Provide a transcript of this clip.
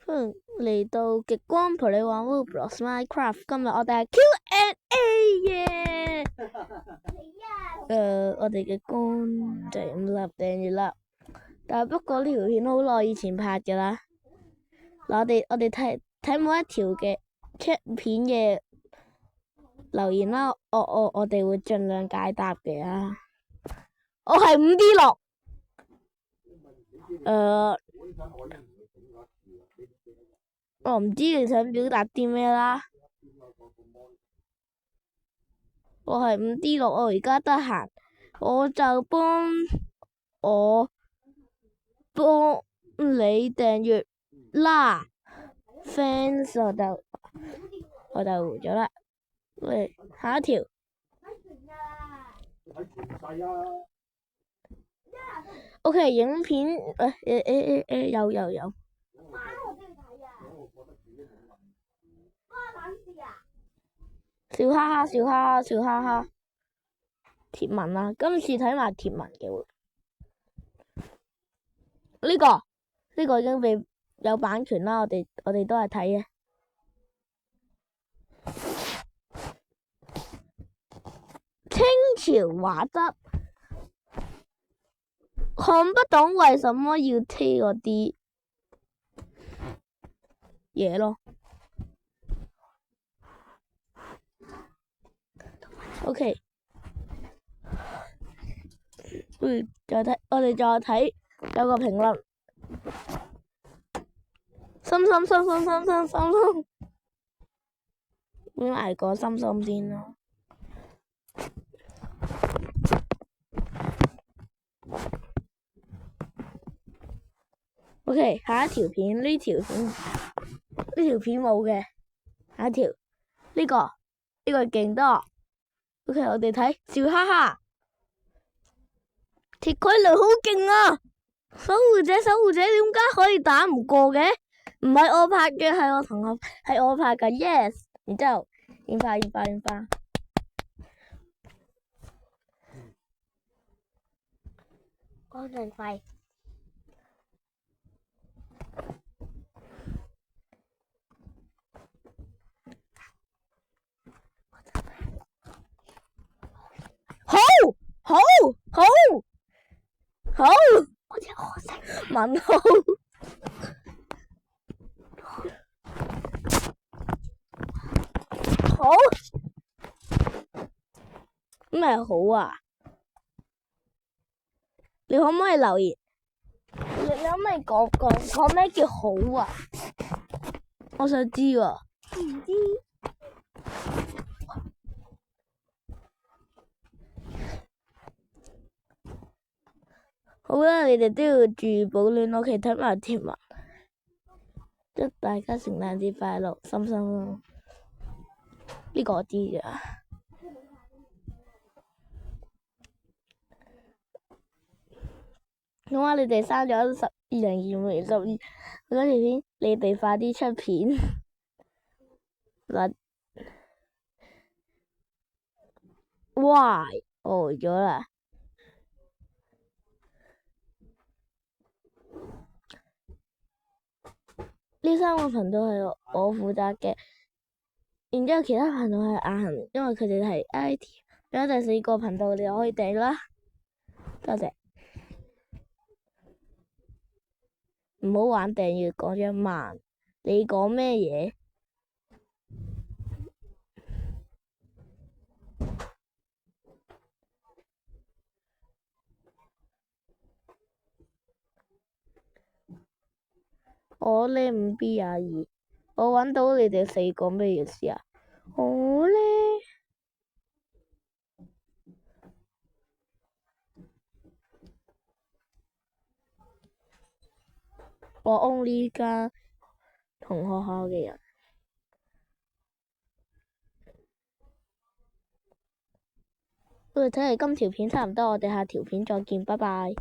歡迎嚟到極光陪你玩 Roblox Minecraft。今日我哋係 Q&A 耶！我哋嘅光就5粒訂閱啦，但係不過呢條片好耐以前拍㗎啦。嗱，我哋睇每一條嘅出片嘅留言啦，我哋會盡量解答嘅啊。我係5D6。我唔知你想表達啲咩啦。我係5D6，我而家得閒，我就幫你訂閱啦 ，fans 我就回咗啦。喂，下一條。OK， 影片有。笑哈哈，笑哈哈，笑哈哈。貼文啊，今次睇埋貼文嘅會。呢個已經被有版權啦，我哋都係睇嘅。清朝畫質，看不懂為什麼要貼嗰啲嘢咯。OK， 我哋再睇有個評論，心，先挨個心先咯。OK， 下一條片，呢條片冇嘅。下一條，呢個勁多。OK， 我哋睇笑哈哈。鐵傀儡好勁啊！守護者點解可以打唔過嘅？唔係我拍嘅，係我同學，係我拍嘅。Yes， 然之後煙花。光盡快。好，我隻可惜問號。好咩好啊？你可唔可以留言？你可唔可以講咩叫好啊？我想知喎。唔知。好啦，你哋都要注意保暖，我哋睇埋貼文。祝大家聖誕節快樂，心。呢個我知㗎。咁啊，你哋刪咗2025年12嗰條片，你哋快啲出片。哇！呆咗啦。呢3個頻道係我負責嘅，然之後其他頻道係阿恒，因為佢哋係 IT。仲有第4個頻道，你可以訂啦。多謝。唔好玩訂閱，講咗慢。你講咩嘢？我呢5B22，我搵到你哋4個咩意思啊？我呢，我 only 間同學校嘅人。我哋睇嚟今條片差唔多，我哋下條片再見，拜拜。